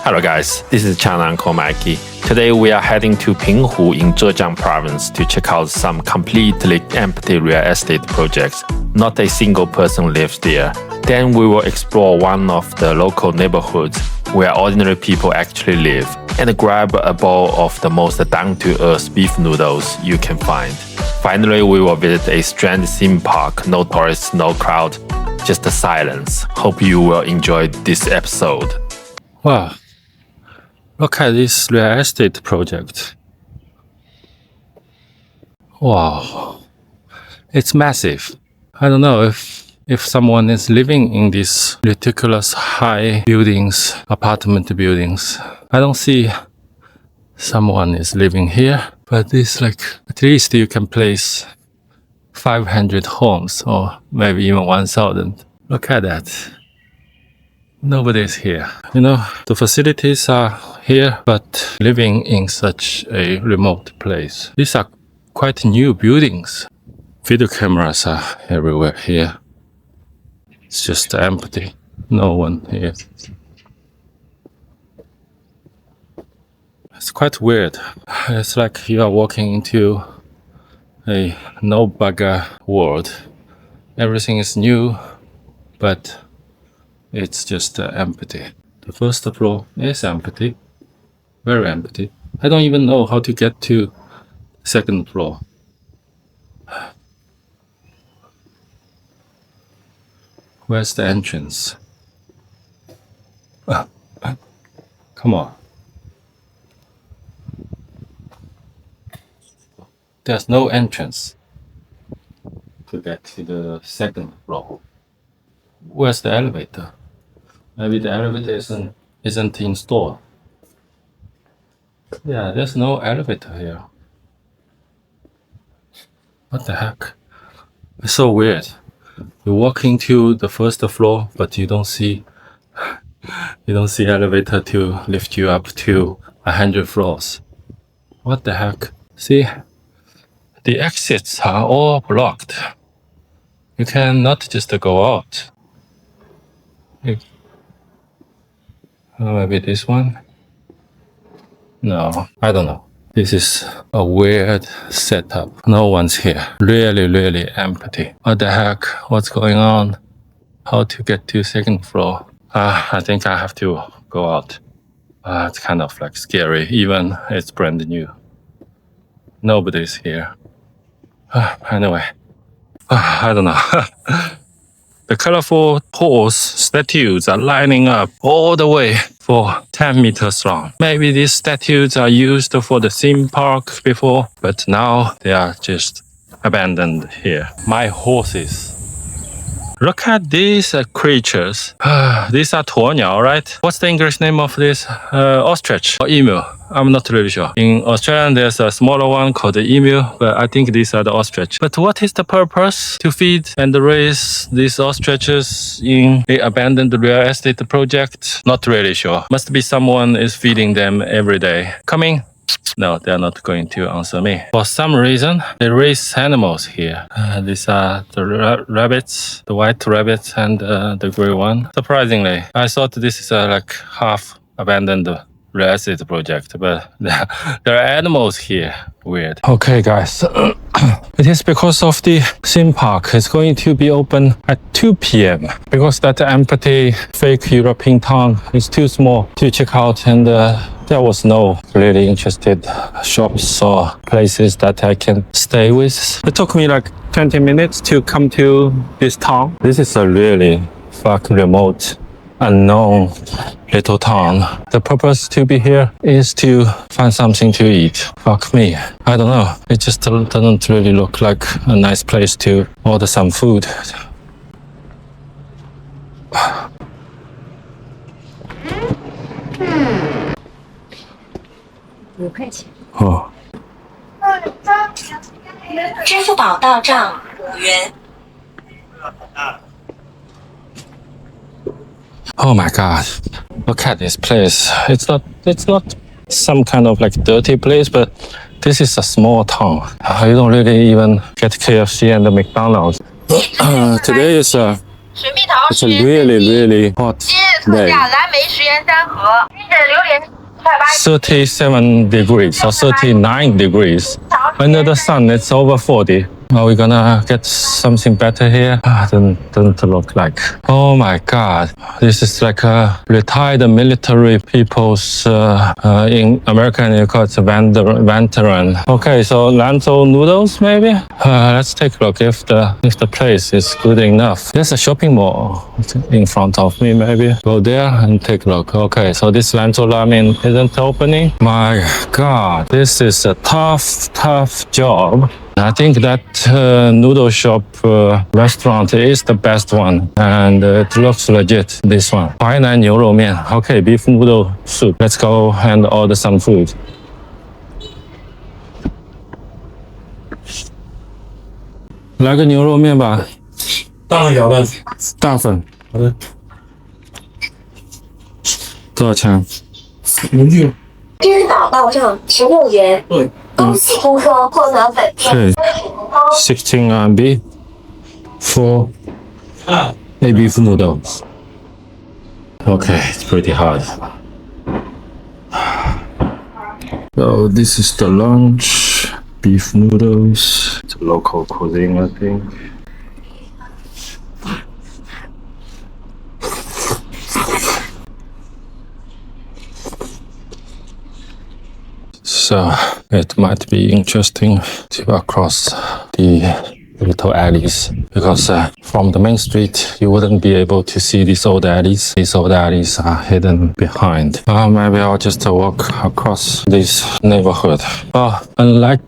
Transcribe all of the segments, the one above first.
Hello guys, this is China Uncle Mikey. Today we are heading to Pinghu in Zhejiang Province to check out some completely empty real estate projects. Not a single person lives there. Then we will explore one of the local neighborhoods where ordinary people actually live and grab a bowl of the most down-to-earth beef noodles you can find. Finally, we will visit a strange theme park, no tourists, no crowd, just the silence. Hope you will enjoy this episode. Wow, look at this real estate project. Wow, it's massive. I don't know if someone is living in these ridiculous high buildings, apartment buildings. I don't see someone is living here, but it's like at least you can place 500 homes or maybe even 1,000. Look at that. Nobody's here. You know, the facilities are here, but living in such a remote place. These are quite new buildings. Video cameras are everywhere here. It's just empty. No one here. It's quite weird. It's like you are walking into a no-bugger world. Everything is new, but it's just empty. The first floor is empty. Very empty. I don't even know how to get to second floor. Where's the entrance? Come on. There's no entrance to get to the second floor. Where's the elevator? Maybe the elevator isn't installed. Yeah, there's no elevator here. What the heck? It's so weird. You walk into the first floor, but you don't see elevator to lift you up to 100 floors. What the heck? See, the exits are all blocked. You cannot just go out. Maybe this one? No, I don't know. This is a weird setup. No one's here. Really empty. What the heck? What's going on? How to get to second floor? I think I have to go out. It's kind of like scary, even it's brand new. Nobody's here. Anyway, I don't know. The colorful horse statues are lining up all the way for 10 meters long. Maybe these statues are used for the theme park before, but now they are just abandoned here. My horses. Look at these creatures. These are 鸵鸟, right? What's the English name of this? Ostrich or emu? I'm not really sure. In Australia, there's a smaller one called the emu, but I think these are the ostrich. But what is the purpose to feed and raise these ostriches in the abandoned real estate project? Not really sure. Must be someone is feeding them every day. Coming? No, they're not going to answer me. For some reason, they raise animals here. These are the rabbits, the white rabbits and the gray one. Surprisingly, I thought this is like half abandoned real estate project, but there are animals here. Weird. Okay, guys. It is because of the theme park. It's going to be open at 2 p.m. because that empty fake European town is too small to check out, and there was no really interested shops or places that I can stay with. It took me like 20 minutes to come to this town. This is a really fucking remote, unknown little town. The purpose to be here is to find something to eat. Fuck me. I don't know. It just doesn't really look like a nice place to order some food. Oh. 支付宝到账5元。 Oh my god. Look at this place. It's not some kind of like dirty place, but this is a small town. You don't really even get KFC and the McDonald's. Today is it's a really hot day. 37 degrees or 39 degrees. Under the sun, it's over 40. Are we gonna get something better here? Doesn't look like. Oh my God. This is like a retired military people's, in American you call it veteran. Okay, so Lanzhou noodles maybe? Let's take a look if the place is good enough. There's a shopping mall in front of me maybe. Go there and take a look. Okay, so this Lanzhou ramen isn't opening. My God, this is a tough job. I think that noodle shop restaurant is the best one, and it looks legit, this one. 淮南牛肉面. Okay, beef noodle soup. Let's go and order some food. 来个牛肉面吧。大小的。大份。好的。多少钱？5元。支付宝到账16元。对。恭喜顾客获得本店。16 RMB for a beef noodles. Okay, it's pretty hard. So this is the lunch. Beef noodles. It's a local cuisine, I think. So it might be interesting to cross the little alleys, because from the main street you wouldn't be able to see these old alleys. These old alleys are hidden behind. Maybe I'll just walk across this neighborhood. Unlike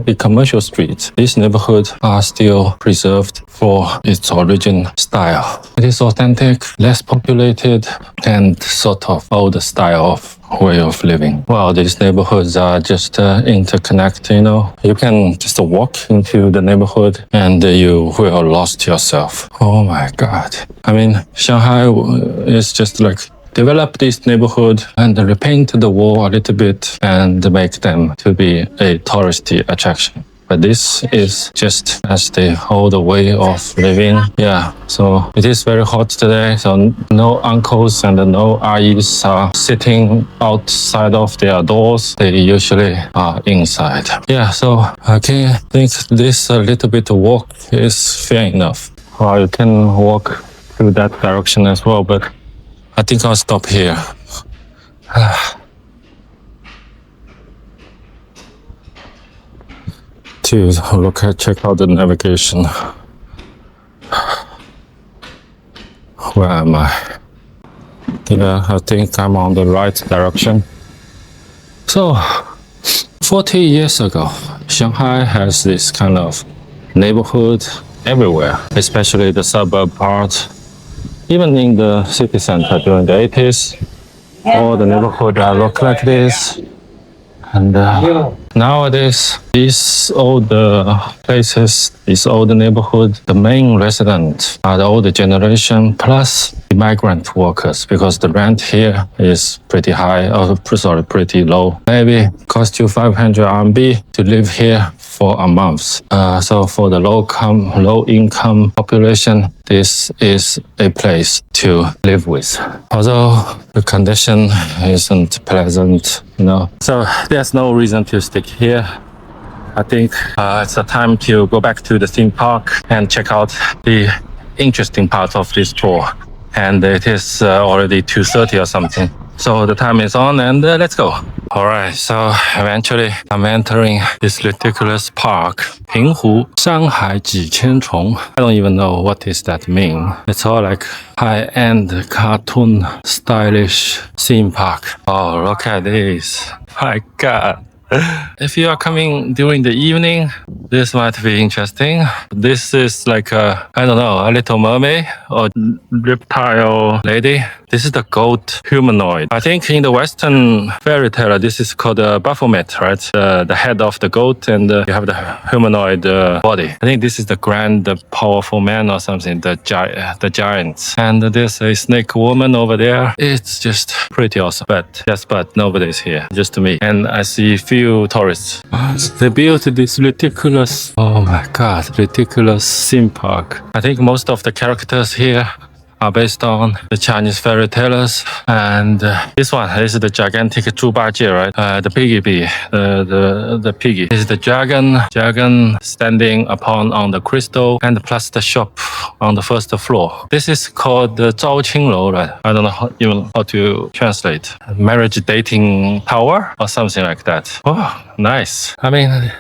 the commercial streets, these neighborhoods are still preserved for its origin style. It is authentic, less populated, and sort of old style of way of living. Well, these neighborhoods are just interconnected, you know. You can just walk into the neighborhood and you will lost yourself. Oh my God. I mean, Shanghai is just like develop this neighborhood and repaint the wall a little bit and make them to be a touristy attraction. But this is just as the old way of living. Yeah, so it is very hot today. So no uncles and no aunties are sitting outside of their doors. They usually are inside. Yeah, so I think this little bit of walk is fair enough. Or you can walk through that direction as well, but I think I'll stop here. To check out the navigation. Where am I? Yeah, I think I'm on the right direction. So, 40 years ago, Shanghai has this kind of neighborhood everywhere, especially the suburb part. Even in the city center during the 80s, all the neighborhood look like this. And nowadays, these old places, this old neighborhood, the main residents are the older generation plus the migrant workers, because the rent here is pretty high, pretty low. Maybe cost you 500 RMB to live here for a month. So for the low income population, this is a place to live with. Although the condition isn't pleasant, you know. So there's no reason to stick here. I think it's a time to go back to the theme park and check out the interesting part of this tour. And it is already 2:30 or something. So the time is on and let's go. Alright, so eventually I'm entering this ridiculous park. Pinghu, Shanghai Jiqianchong. I don't even know what does that mean. It's all like high-end cartoon stylish theme park. Oh, look at this. My God. If you are coming during the evening, this might be interesting. This is like a, I don't know, a little mermaid or reptile lady. This is the goat humanoid. I think in the Western fairy tale, this is called a Baphomet, right? The head of the goat, and you have the humanoid body. I think this is the grand, powerful man or something, the giants. And there's a snake woman over there. It's just pretty awesome. But nobody's here, just me. And I see few tourists. They built this ridiculous, oh my God, ridiculous theme park. I think most of the characters here are based on the Chinese fairy tales. And this is the gigantic 猪八戒, right? The piggy bee, the piggy. This is the dragon standing on the crystal, and plus the shop on the first floor. This is called the 招亲楼, right? I don't know even how to translate. Marriage dating tower or something like that. Oh, nice. I mean,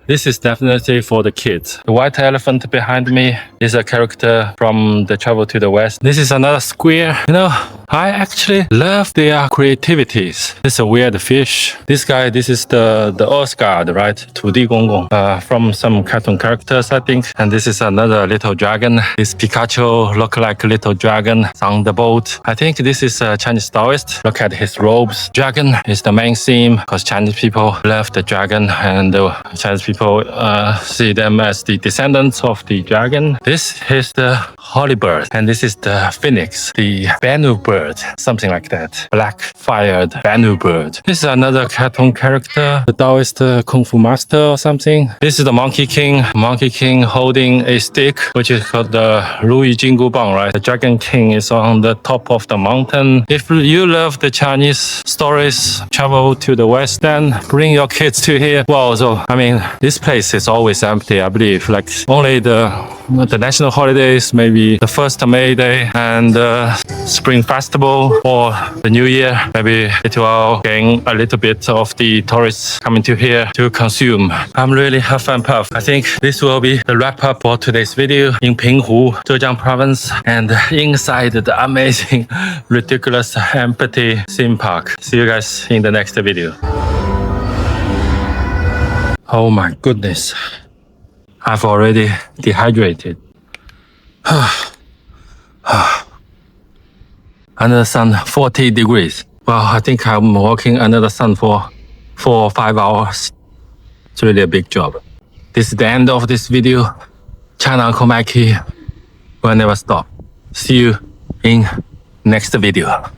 this is definitely for the kids. The white elephant behind me is a character from the Travel to the West. This is another square. You know, I actually love their creativities. This is a weird fish. This guy, this is the Earth God, right? 土地公公, from some cartoon characters, I think. And this is another little dragon. This Pikachu look like a little dragon on the boat. I think this is a Chinese Taoist. Look at his robes. Dragon is the main theme because Chinese people love the dragon, and Chinese people see them as the descendants of the dragon. This is the holy bird, and this is the phoenix, the Banu bird, something like that. Black-fired Banu bird. This is another cartoon character, the Taoist Kung Fu master or something. This is the Monkey King. Monkey King holding a stick, which is called the Ruyi Jingu Bang, right? The Dragon King is on the top of the mountain. If you love the Chinese stories, travel to the West, then bring your kids to here. Wow, so I mean, this place is always empty, I believe. Like only the national holidays, maybe the 1st May Day and Spring Festival or the New Year, maybe it will gain a little bit of the tourists coming to here to consume. I'm really half and puff. I think this will be the wrap up for today's video in Pinghu, Zhejiang Province, and inside the amazing, ridiculous, empty theme park. See you guys in the next video. Oh my goodness. I've already dehydrated. Under the sun, 40 degrees. Well, I think I'm walking under the sun for 4 or 5 hours. It's really a big job. This is the end of this video. China Uncle Mikey will never stop. See you in next video.